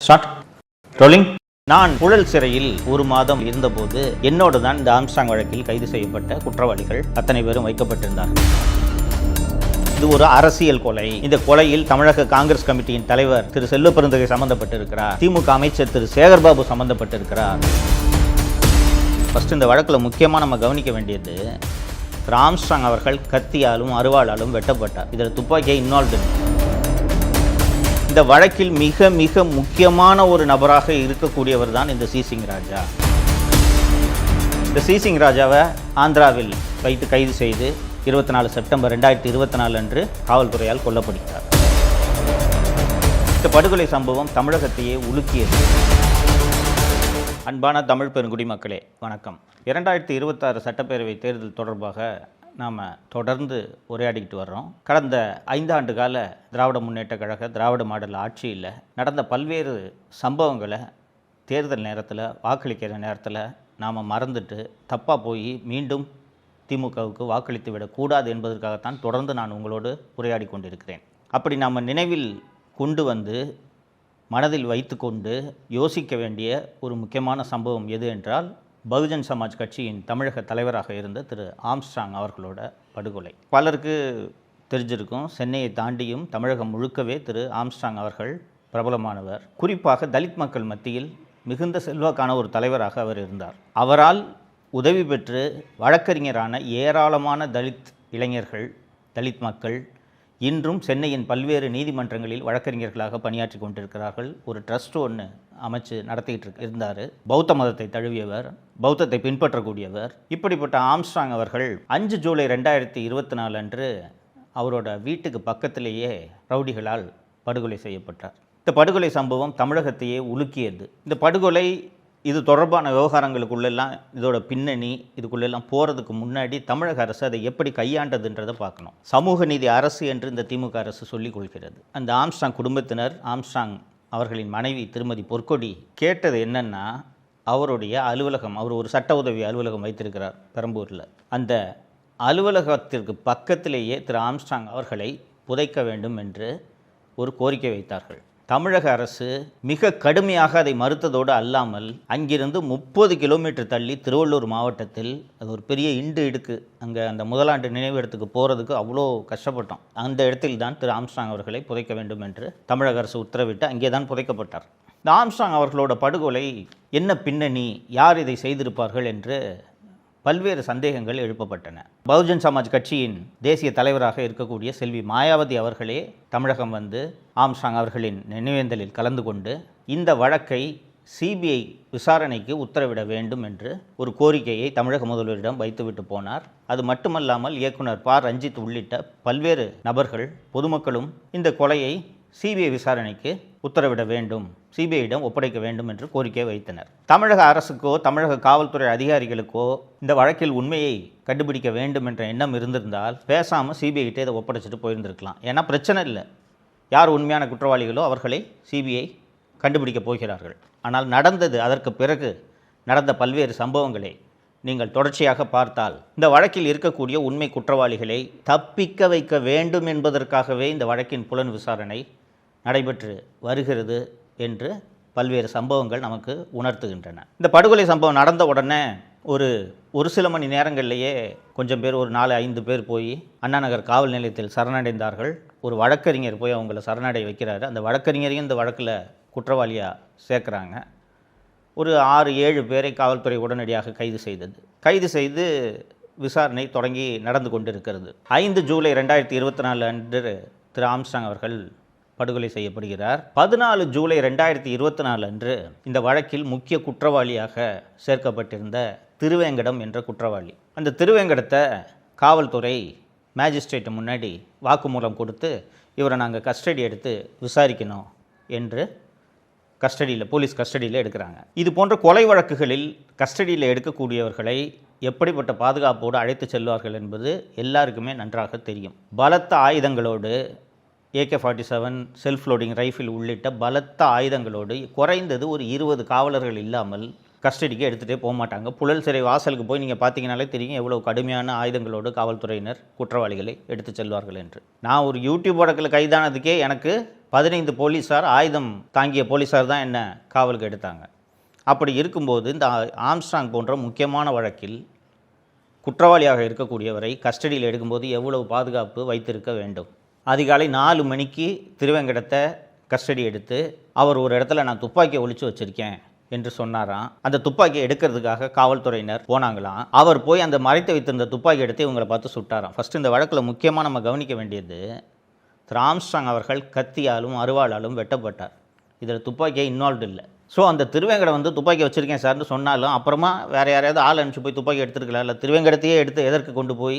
Start rolling. நான் புழல் சிறையில் ஒரு மாதம் இருந்தபோது என்னோடு தான் இந்த ஆம்ஸ்ட்ராங் வழக்கில் கைது செய்யப்பட்ட குற்றவாளிகள் அத்தனை பேரும் வைக்கப்பட்டிருந்தார்கள். இது ஒரு அரசியல் கொலை. இந்த கொலையில் தமிழக காங்கிரஸ் கமிட்டியின் தலைவர் திரு செல்வப்பெருந்தகை சம்பந்தப்பட்டிருக்கிறார். திமுக அமைச்சர் திரு சேகர்பாபு சம்பந்தப்பட்டிருக்கிறார். ஃபர்ஸ்ட் இந்த வழக்கில் முக்கியமாக நம்ம கவனிக்க வேண்டியது, திரு ஆம்ஸ்ட்ராங் அவர்கள் கத்தியாலும் அருவாளாலும் வெட்டப்பட்டார். இதில் துப்பாக்கியை இன்வால்வ்டு. இந்த வழக்கில் மிக மிக முக்கியமான ஒரு நபராக இருக்கக்கூடியவர் தான் இந்த சிசிங் ராஜா. இந்த சிசிங் ராஜாவை ஆந்திராவில் வைத்து கைது செய்து 24 செப்டம்பர் 2024 அன்று காவல்துறையால் கொல்லப்படுகிறார். இந்த படுகொலை சம்பவம் தமிழகத்தையே உலுக்கியது. அன்பான தமிழ் பெருங்குடி மக்களே வணக்கம். 2026 சட்டப்பேரவை தேர்தல் தொடர்பாக நாம் தொடர்ந்து உரையாடிக்கிட்டு வர்றோம். கடந்த 5 ஆண்டு கால திராவிட முன்னேற்ற கழக திராவிட மாடல் ஆட்சியில் நடந்த பல்வேறு சம்பவங்களை தேர்தல் நேரத்தில் வாக்களிக்கிற நேரத்தில் நாம் மறந்துட்டு தப்பாக போய் மீண்டும் திமுகவுக்கு வாக்களித்து விடக்கூடாது என்பதற்காகத்தான் தொடர்ந்து நான் உங்களோடு உரையாடி கொண்டிருக்கிறேன். அப்படி நாம் நினைவில் கொண்டு வந்து மனதில் வைத்து கொண்டு யோசிக்க வேண்டிய ஒரு முக்கியமான சம்பவம் எது என்றால், பகுஜன் சமாஜ் கட்சியின் தமிழக தலைவராக இருந்த திரு ஆம்ஸ்ட்ராங் அவர்களோட படுகொலை. பலருக்கு தெரிஞ்சிருக்கும், சென்னையை தாண்டியும் தமிழகம் முழுக்கவே திரு ஆம்ஸ்ட்ராங் அவர்கள் பிரபலமானவர். குறிப்பாக தலித் மக்கள் மத்தியில் மிகுந்த செல்வாக்கான ஒரு தலைவராக அவர் இருந்தார். அவரால் உதவி பெற்று வழக்கறிஞரான ஏராளமான தலித் இளைஞர்கள், தலித் மக்கள் இன்றும் சென்னையின் பல்வேறு நீதிமன்றங்களில் வழக்கறிஞர்களாக பணியாற்றி கொண்டிருக்கிறார்கள். ஒரு ட்ரஸ்ட் ஒன்று அமைச்சு நடத்திக்கிட்டு இருந்தார். பௌத்த மதத்தை தழுவியவர், பௌத்தத்தை பின்பற்றக்கூடியவர். இப்படிப்பட்ட ஆம்ஸ்ட்ராங் அவர்கள் 5 ஜூலை 2024 அன்று அவரோட வீட்டுக்கு பக்கத்திலேயே ரவுடிகளால் படுகொலை செய்யப்பட்டார். இந்த படுகொலை சம்பவம் தமிழகத்தையே உலுக்கியது. இந்த படுகொலை இது தொடர்பான விவகாரங்களுக்குள்ளெல்லாம், இதோட பின்னணி இதுக்குள்ளெல்லாம் போகிறதுக்கு முன்னாடி தமிழக அரசு அதை எப்படி கையாண்டதுன்றதை பார்க்கணும். சமூக நீதி அரசு என்று இந்த திமுக அரசு சொல்லிக் கொள்கிறது. அந்த ஆம்ஸ்ட்ராங் குடும்பத்தினர், ஆம்ஸ்ட்ராங் அவர்களின் மனைவி திருமதி பொற்கொடி கேட்டது என்னென்னா, அவருடைய அலுவலகம், அவர் ஒரு சட்ட உதவி அலுவலகம் வைத்திருக்கிறார் பெரம்பூரில். அந்த அலுவலகத்திற்கு பக்கத்திலேயே திரு ஆம்ஸ்ட்ராங் அவர்களை புதைக்க வேண்டும் என்று ஒரு கோரிக்கை வைத்தார்கள். தமிழக அரசு மிக கடுமையாக அதை மறுத்ததோடு அல்லாமல், அங்கிருந்து 30 கிலோமீட்டர் தள்ளி திருவள்ளூர் மாவட்டத்தில் அது ஒரு பெரிய இடுக்கு, அங்கே அந்த முதலாண்டு நினைவிடத்துக்கு போகிறதுக்கு அவ்வளோ கஷ்டப்பட்டோம். அந்த இடத்தில் தான் திரு ஆம்ஸ்ட்ராங் அவர்களை புதைக்க வேண்டும் என்று தமிழக அரசு உத்தரவிட்டு அங்கே தான் புதைக்கப்பட்டார். இந்த ஆம்ஸ்ட்ராங் அவர்களோட படுகொலை என்ன பின்னணி, யார் இதை செய்திருப்பார்கள் என்று பல்வேறு சந்தேகங்கள் எழுப்பப்பட்டன. பகுஜன் சமாஜ் கட்சியின் தேசிய தலைவராக இருக்கக்கூடிய செல்வி மாயாவதி அவர்களே தமிழகம் வந்து ஆம்ஸ்ட்ராங் அவர்களின் நினைவேந்தலில் கலந்து கொண்டு இந்த வழக்கை சிபிஐ விசாரணைக்கு உத்தரவிட வேண்டும் என்று ஒரு கோரிக்கையை தமிழக முதல்வரிடம் வைத்துவிட்டு போனார். அது மட்டுமல்லாமல் இயக்குனர் ப. ரஞ்சித் உள்ளிட்ட பல்வேறு நபர்கள், பொதுமக்களும் இந்த கொலையை சிபிஐ விசாரணைக்கு உத்தரவிட வேண்டும், சிபிஐயிடம் ஒப்படைக்க வேண்டும் என்று கோரிக்கை வைத்தனர். தமிழக அரசுக்கோ தமிழக காவல்துறை அதிகாரிகளுக்கோ இந்த வழக்கில் உண்மையை கண்டுபிடிக்க வேண்டும் என்ற எண்ணம் இருந்திருந்தால் பேசாமல் சிபிஐட்டே இதை ஒப்படைச்சிட்டு போயிருந்திருக்கலாம். ஏன்னா பிரச்சனை இல்லை, யார் உண்மையான குற்றவாளிகளோ அவர்களை சிபிஐ கண்டுபிடிக்க போகிறார்கள். ஆனால் நடந்தது, அதற்கு பிறகு நடந்த பல்வேறு சம்பவங்களை நீங்கள் தொடர்ச்சியாக பார்த்தால், இந்த வழக்கில் இருக்கக்கூடிய உண்மை குற்றவாளிகளை தப்பிக்க வைக்க வேண்டும் என்பதற்காகவே இந்த வழக்கின் புலன் விசாரணை நடைபெற்று வருகிறது என்று பல்வேறு சம்பவங்கள் நமக்கு உணர்த்துகின்றன. இந்த படுகொலை சம்பவம் நடந்த உடனே ஒரு சில மணி நேரங்களிலேயே கொஞ்சம் பேர், ஒரு 4-5 பேர் போய் அண்ணா நகர் காவல் நிலையத்தில் சரணடைந்தார்கள். ஒரு வழக்கறிஞர் போய் அவங்கள சரணடை வைக்கிறாரு. அந்த வழக்கறிஞரையும் இந்த வழக்கில் குற்றவாளியாக சேர்க்குறாங்க. ஒரு 6-7 பேரை காவல்துறை உடனடியாக கைது செய்து விசாரணை தொடங்கி நடந்து கொண்டிருக்கிறது. 5 ஜூலை 2024 அன்று திரு ஆம்ஸ்ட்ராங் அவர்கள் படுகொலை செய்யப்படுகிறார். 14 ஜூலை 2024 அன்று இந்த வழக்கில் முக்கிய குற்றவாளியாக சேர்க்கப்பட்டிருந்த திருவேங்கடம் என்ற குற்றவாளி, அந்த திருவேங்கடத்தை காவல்துறை மேஜிஸ்ட்ரேட் முன்னாடி வாக்குமூலம் கொடுத்து, இவரை நாங்கள் கஸ்டடி எடுத்து விசாரிக்கணும் என்று போலீஸ் கஸ்டடியில் எடுக்கிறாங்க. இது போன்ற கொலை வழக்குகளில் கஸ்டடியில் எடுக்கக்கூடியவர்களை எப்படிப்பட்ட பாதுகாப்போடு அழைத்து செல்வார்கள் என்பது எல்லாருக்குமே நன்றாக தெரியும். பலத்த ஆயுதங்களோடு, AK-47 செல்ஃப் லோடிங் ரைஃபிள் உள்ளிட்ட பலத்த ஆயுதங்களோடு குறைந்தது ஒரு 20 காவலர்கள் இல்லாமல் கஸ்டடிக்கு எடுத்துகிட்டே போக மாட்டாங்க. புழல் சிறை வாசலுக்கு போய் நீங்கள் பார்த்தீங்கனாலே தெரியும் எவ்வளோ கடுமையான ஆயுதங்களோடு காவல்துறையினர் குற்றவாளிகளை எடுத்து செல்வார்கள் என்று. நான் ஒரு யூடியூப் வழக்கில் கைதானதுக்கே எனக்கு 15 போலீஸார் ஆயுதம் தாங்கிய போலீஸார் தான் என்ன காவலுக்கு எடுத்தாங்க. அப்படி இருக்கும்போது இந்த ஆம்ஸ்ட்ராங் போன்ற முக்கியமான வழக்கில் குற்றவாளியாக இருக்கக்கூடியவரை கஸ்டடியில் எடுக்கும்போது எவ்வளவு பாதுகாப்பு வைத்திருக்க வேண்டும்? அதிகாலை 4 மணிக்கு திருவேங்கடத்தை கஸ்டடி எடுத்து அவர் ஒரு இடத்துல நான் துப்பாக்கியை ஒளிச்சு வச்சுருக்கேன் என்று சொன்னாராம். அந்த துப்பாக்கியை எடுக்கிறதுக்காக காவல்துறையினர் போனாங்களாம். அவர் போய் அந்த மறைத்து வைத்திருந்த துப்பாக்கி எடுத்து இவங்களை பார்த்து சுட்டாராம். ஃபஸ்ட்டு இந்த வழக்கில் முக்கியமாக நம்ம கவனிக்க வேண்டியது, திரு ஆம்ஸ்ட்ராங் அவர்கள் கத்தியாலும் அருவாளாலும் வெட்டப்பட்டார். இதில் துப்பாக்கியை இன்வால்வ்டு இல்லை. ஸோ அந்த திருவேங்கடம் வந்து துப்பாக்கி வச்சுருக்கேன் சார்னு சொன்னாலும் அப்புறமா வேறு யாரையாவது ஆள் அனுப்பிச்சு போய் துப்பாக்கி எடுத்துருக்கலாம். இல்லை திருவேங்கடத்தையே எடுத்து எதற்கு கொண்டு போய்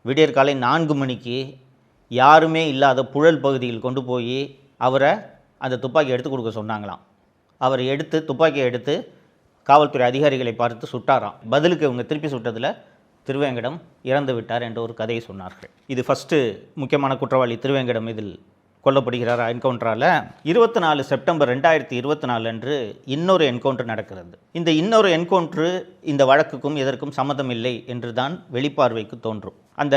விடியற் காலை 4 மணிக்கு யாருமே இல்லாத புழல் பகுதியில் கொண்டு போய் அவரை அந்த துப்பாக்கி எடுத்து கொடுக்க சொன்னாங்களாம். அவர் எடுத்து துப்பாக்கியை எடுத்து காவல்துறை அதிகாரிகளை பார்த்து சுட்டாராம். பதிலுக்கு இவங்க திருப்பி சுட்டதில் திருவேங்கடம் இறந்து விட்டார் என்ற ஒரு கதையை சொன்னார்கள். இது ஃபஸ்ட்டு முக்கியமான குற்றவாளி திருவேங்கடம் இதில் கொல்லப்படுகிறார் என்கவுண்டரால். 24 செப்டம்பர் 2024 அன்று இன்னொரு என்கவுண்டர் நடக்கிறது. இந்த இன்னொரு என்கவுண்டரு இந்த வழக்குக்கும் இதற்கும் சம்மதம் இல்லை என்று தான் வெளிப்பார்வைக்கு தோன்றும். அந்த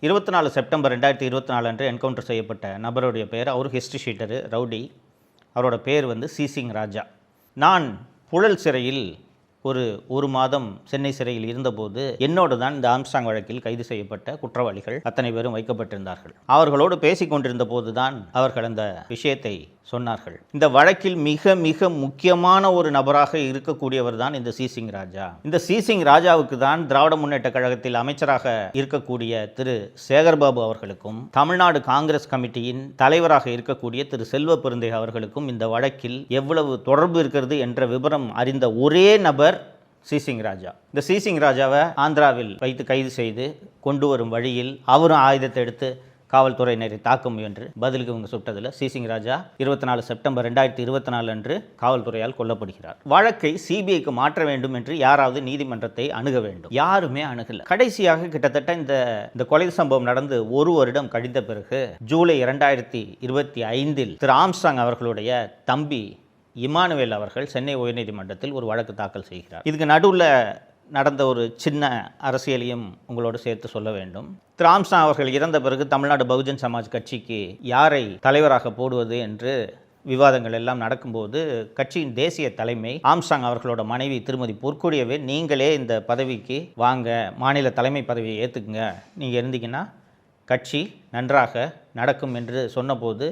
24 செப்டம்பர் 2024 அன்று என்கவுண்டர் செய்யப்பட்ட நபருடைய பெயர், அவர் ஹிஸ்ட்ரி ஷீட்டரு, ரவுடி. அவரோட பேர் வந்து சிசிங் ராஜா. நான் புழல் சிறையில் ஒரு மாதம் சென்னை சிறையில் இருந்தபோது என்னோடு தான் இந்த ஆம்ஸ்ட்ராங் வழக்கில் கைது செய்யப்பட்ட குற்றவாளிகள் அத்தனை பேரும் வைக்கப்பட்டிருந்தார்கள். அவர்களோடு பேசிக் கொண்டிருந்த போது தான் அவர்கள் அந்த விஷயத்தை சொன்னார்கள். இந்த வழக்கில் மிக மிக முக்கியமான ஒரு நபராக இருக்கக்கூடியவர் தான் இந்த சிசிங் ராஜா. இந்த சிசிங் ராஜாவுக்கு தான் திராவிட முன்னேற்ற கழகத்தில் அமைச்சராக இருக்கக்கூடிய திரு சேகர்பாபு அவர்களுக்கும் தமிழ்நாடு காங்கிரஸ் கமிட்டியின் தலைவராக இருக்கக்கூடிய திரு செல்வ பெருந்தகை அவர்களுக்கும் இந்த வழக்கில் எவ்வளவு தொடர்பு இருக்கிறது என்ற விவரம் அறிந்த ஒரே நபர் சிசிங் ராஜா. இந்த சிசிங் ராஜாவை ஆந்திராவில் வைத்து கைது செய்து கொண்டு வரும் வழியில் அவரும் ஆயுதத்தை எடுத்து காவல்துறையினரை தாக்க முயன்று பதிலுக்கு இவங்க சுட்டதில் சிசிங் ராஜா 24 செப்டம்பர் 2024 அன்று காவல்துறையால் கொல்லப்படுகிறார். வழக்கை சிபிஐக்கு மாற்ற வேண்டும் என்று யாராவது நீதிமன்றத்தை அணுக வேண்டும். யாருமே அணுகல. கடைசியாக கிட்டத்தட்ட இந்த கொலை சம்பவம் நடந்து 1 வருடம் கழிந்த பிறகு ஜூலை 2025 திரு ஆம்ஸ்ட்ராங் அவர்களுடைய தம்பி இமானுவேல் அவர்கள் சென்னை உயர்நீதிமன்றத்தில் ஒரு வழக்கு தாக்கல் செய்கிறார். இதுக்கு நடுவில் நடந்த ஒரு சின்ன அரசியலையும் உங்களோடு சேர்த்து சொல்ல வேண்டும். திரு ஆம்ஸ்ட்ராங் அவர்கள் இறந்த பிறகு தமிழ்நாடு பகுஜன் சமாஜ் கட்சிக்கு யாரை தலைவராக போடுவது என்று விவாதங்கள் எல்லாம் நடக்கும்போது கட்சியின் தேசிய தலைமை ஆம்ஸ்ட்ராங் அவர்களோட மனைவி திருமதி பொற்கொடியவே நீங்களே இந்த பதவிக்கு வாங்க, மாநில தலைமை பதவியை ஏற்றுக்குங்க, நீங்கள் இருந்தீங்கன்னா கட்சி நன்றாக நடக்கும் என்று சொன்னபோது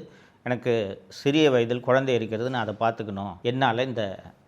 எனக்கு சிறிய வயதில் குழந்தை இருக்கிறது, நான் அதை பார்த்துக்கணும், என்னால் இந்த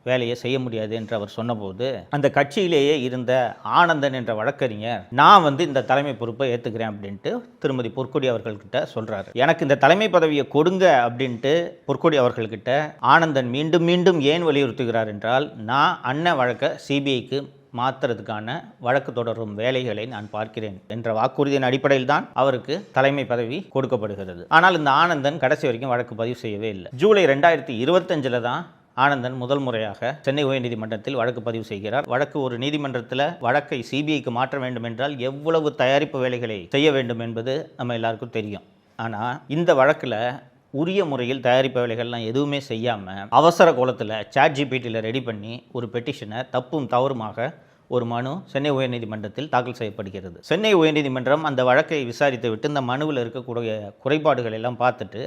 வேலையை செய்ய முடியாது என்று அவர் சொன்னபோது அந்த கட்சியிலேயே இருந்த ஆனந்தன் என்ற வழக்கறிஞர் நான் இந்த தலைமை பொறுப்பை ஏற்றுக்கிறேன் அப்படின்ட்டு திருமதி பொற்கொடி அவர்கள்கிட்ட சொல்கிறாரு. எனக்கு இந்த தலைமை பதவியை கொடுங்க அப்படின்ட்டு பொற்கொடி அவர்கள்கிட்ட ஆனந்தன் மீண்டும் மீண்டும் ஏன் வலியுறுத்துகிறார் என்றால், நான் அண்ணன் வழக்கை சிபிஐக்கு மாற்றுறதுக்கான வழக்கு தொடரும் வேலைகளை நான் பார்க்கிறேன் என்ற வாக்குறுதியின் அடிப்படையில் தான் அவருக்கு தலைமை பதவி கொடுக்கப்படுகிறது. ஆனால் இந்த ஆனந்தன் கடைசி வரைக்கும் வழக்கு பதிவு செய்யவே இல்லை. ஜூலை 2025 தான் ஆனந்தன் முதல் முறையாக சென்னை உயர்நீதிமன்றத்தில் வழக்கு பதிவு செய்கிறார். வழக்கு ஒரு நீதிமன்றத்தில் வழக்கை சிபிஐக்கு மாற்ற வேண்டும் என்றால் எவ்வளவு தயாரிப்பு வேலைகளை செய்ய வேண்டும் என்பது நம்ம எல்லாருக்கும் தெரியும். ஆனால் இந்த வழக்கில் உரிய முறையில் தயாரிப்பு வேலைகள்லாம் எதுவுமே செய்யாமல் அவசர கோலத்தில் ChatGPTயில் ரெடி பண்ணி ஒரு பெட்டிஷனை தப்பும் தவறுமாக ஒரு மனு சென்னை உயர்நீதிமன்றத்தில் தாக்கல் செய்யப்படுகிறது. சென்னை உயர்நீதிமன்றம் அந்த வழக்கை விசாரித்து விட்டு இந்த மனுவில் இருக்கக்கூடிய குறைபாடுகள் எல்லாம் பார்த்துட்டு,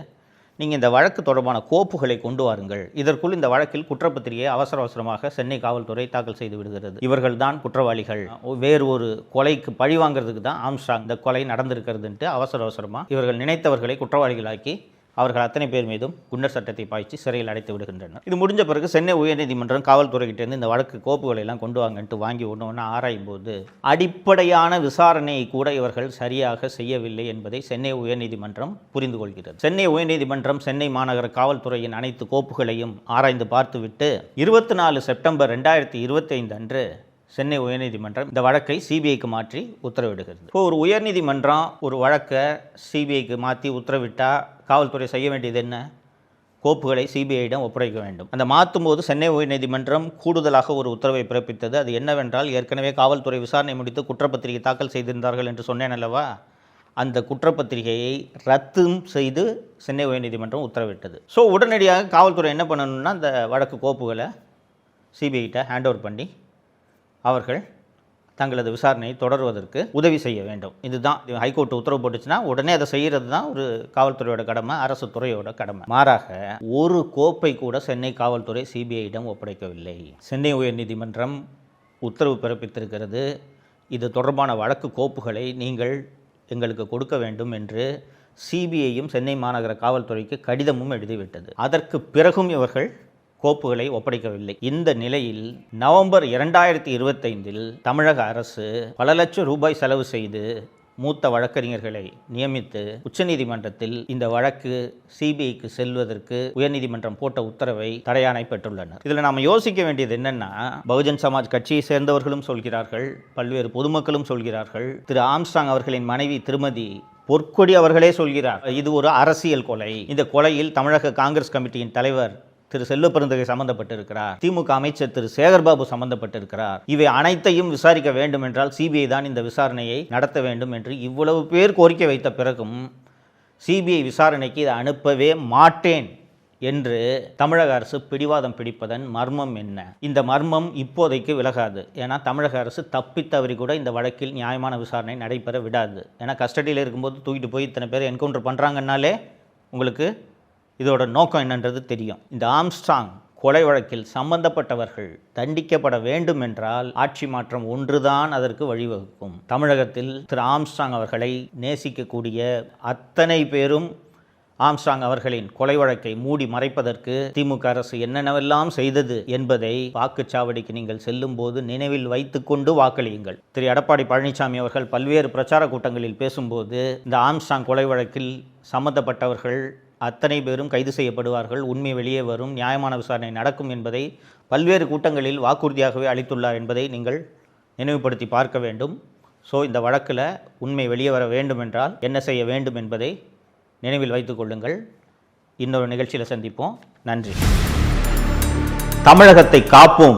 நீங்கள் இந்த வழக்கு தொடர்பான கோப்புகளை கொண்டு வாருங்கள், இதற்குள் இந்த வழக்கில் குற்றப்பத்திரிகையை அவசரமாக சென்னை காவல்துறை தாக்கல் செய்து விடுகிறது, இவர்கள் தான் குற்றவாளிகள், வேறு ஒரு கொலைக்கு பழி வாங்கிறதுக்கு தான் ஆம்ஸ்ட்ராங் இந்த கொலை நடந்திருக்கிறதுன்ட்டு அவசரமாக இவர்கள் நினைத்தவர்களை குற்றவாளிகளாக்கி அவர்கள் அத்தனை பேர் மீதும் குண்டர் சட்டத்தை பாய்ச்சி சிறையில் அடைத்து விடுகின்றனர். இது முடிஞ்ச பிறகு சென்னை உயர்நீதிமன்றம் காவல்துறைகிட்டேருந்து இந்த வழக்கு கோப்புகளை எல்லாம் கொண்டு வாங்கன்ட்டு வாங்கி ஒன்று ஆராயும் போது அடிப்படையான விசாரணையை கூட இவர்கள் சரியாக செய்யவில்லை என்பதை சென்னை உயர்நீதிமன்றம் புரிந்து கொள்கிறது. சென்னை உயர்நீதிமன்றம் சென்னை மாநகர காவல்துறையின் அனைத்து கோப்புகளையும் ஆராய்ந்து பார்த்துவிட்டு 24 செப்டம்பர் 2025 அன்று சென்னை உயர்நீதிமன்றம் இந்த வழக்கை சிபிஐக்கு மாற்றி உத்தரவிடுகிறது. இப்போ ஒரு உயர்நீதிமன்றம் ஒரு வழக்கை சிபிஐக்கு மாற்றி உத்தரவிட்டால் காவல்துறை செய்ய வேண்டியது என்ன? கோப்புகளை சிபிஐயிடம் ஒப்படைக்க வேண்டும். அந்த மாற்றும் போது சென்னை உயர்நீதிமன்றம் கூடுதலாக ஒரு உத்தரவை பிறப்பித்தது. அது என்னவென்றால், ஏற்கனவே காவல்துறை விசாரணை முடித்து குற்றப்பத்திரிகை தாக்கல் செய்திருந்தார்கள் என்று சொன்னேன் அல்லவா, அந்த குற்றப்பத்திரிகையை ரத்தும் செய்து சென்னை உயர்நீதிமன்றம் உத்தரவிட்டது. ஸோ உடனடியாக காவல்துறை என்ன பண்ணணும்னா, அந்த வழக்கு கோப்புகளை சிபிஐட்ட ஹேண்ட் ஓவர் பண்ணி அவர்கள் தங்களது விசாரணையை தொடர்வதற்கு உதவி செய்ய வேண்டும். இதுதான் ஹைகோர்ட் உத்தரவு போட்டுச்சுன்னா உடனே அதை செய்கிறது தான் ஒரு காவல்துறையோட கடமை, அரசு துறையோட கடமை. மாறாக ஒரு கோப்பை கூட சென்னை காவல்துறை சிபிஐயிடம் ஒப்படைக்கவில்லை. சென்னை உயர்நீதிமன்றம் உத்தரவு பிறப்பித்திருக்கிறது. இது தொடர்பான வழக்கு கோப்புகளை நீங்கள் எங்களுக்கு கொடுக்க வேண்டும் என்று சிபிஐயும் சென்னை மாநகர காவல்துறைக்கு கடிதமும் எழுதிவிட்டது. அதற்கு பிறகும் இவர்கள் கோப்புகளை ஒப்படைக்கவில்லை. இந்த நிலையில் நவம்பர் 2025 தமிழக அரசு பல லட்சம் ரூபாய் செலவு செய்து மூத்த வழக்கறிஞர்களை நியமித்து உச்சநீதிமன்றத்தில் இந்த வழக்கு சிபிஐக்கு செல்வதற்கு உயர்நீதிமன்றம் போட்ட உத்தரவை தடையாணை பெற்றுள்ளனர். இதில் நாம் யோசிக்க வேண்டியது என்னன்னா, பகுஜன் சமாஜ் கட்சியை சேர்ந்தவர்களும் சொல்கிறார்கள், பல்வேறு பொதுமக்களும் சொல்கிறார்கள், திரு ஆம்ஸ்ட்ராங் அவர்களின் மனைவி திருமதி பொற்கொடி அவர்களே சொல்கிறார், இது ஒரு அரசியல் கொலை. இந்த கொலையில் தமிழக காங்கிரஸ் கமிட்டியின் தலைவர் திரு செல்வப்பெருந்தகை சம்பந்தப்பட்டிருக்கிறார், திமுக அமைச்சர் திரு சேகர்பாபு சம்பந்தப்பட்டிருக்கிறார். இவை அனைத்தையும் விசாரிக்க வேண்டும் என்றால் சிபிஐ தான் இந்த விசாரணையை நடத்த வேண்டும் என்று இவ்வளவு பேர் கோரிக்கை வைத்த பிறகும் சிபிஐ விசாரணைக்கு இதை அனுப்பவே மாட்டேன் என்று தமிழக அரசு பிடிவாதம் பிடிப்பதன் மர்மம் என்ன? இந்த மர்மம் இப்போதைக்கு விலகாது. ஏன்னா தமிழக அரசு தப்பித்தவறி கூட இந்த வழக்கில் நியாயமான விசாரணை நடைபெற விடாது. ஏன்னா கஸ்டடியில் இருக்கும்போது தூக்கிட்டு போய் இத்தனை பேர் என்கவுண்டர் பண்ணுறாங்கன்னாலே உங்களுக்கு இதோட நோக்கம் என்னன்றது தெரியும். இந்த ஆம்ஸ்ட்ராங் கொலை வழக்கில் சம்பந்தப்பட்டவர்கள் தண்டிக்கப்பட வேண்டும் என்றால் ஆட்சி மாற்றம் ஒன்றுதான் அதற்கு வழிவகுக்கும். தமிழகத்தில் திரு ஆம்ஸ்ட்ராங் அவர்களை நேசிக்கக்கூடிய அத்தனை பேரும் ஆம்ஸ்ட்ராங் அவர்களின் கொலை வழக்கை மூடி மறைப்பதற்கு திமுக அரசு என்னென்னவெல்லாம் செய்தது என்பதை வாக்குச்சாவடிக்கு நீங்கள் செல்லும் போது நினைவில் வைத்துக்கொண்டு வாக்களியுங்கள். திரு எடப்பாடி பழனிசாமி அவர்கள் பல்வேறு பிரச்சார கூட்டங்களில் பேசும்போது இந்த ஆம்ஸ்ட்ராங் கொலை வழக்கில் சம்பந்தப்பட்டவர்கள் அத்தனை பேரும் கைது செய்யப்படுவார்கள், உண்மை வெளியே வரும், நியாயமான விசாரணை நடக்கும் என்பதை பல்வேறு கூட்டங்களில் வாக்குறுதியாகவே அளித்துள்ளார் என்பதை நீங்கள் நினைவுபடுத்தி பார்க்க வேண்டும். ஸோ இந்த வழக்கில் உண்மை வெளியே வர வேண்டும் என்றால் என்ன செய்ய வேண்டும் என்பதை நினைவில் வைத்துக் கொள்ளுங்கள். இன்னொரு நிகழ்ச்சியில் சந்திப்போம். நன்றி. தமிழகத்தை காப்போம்.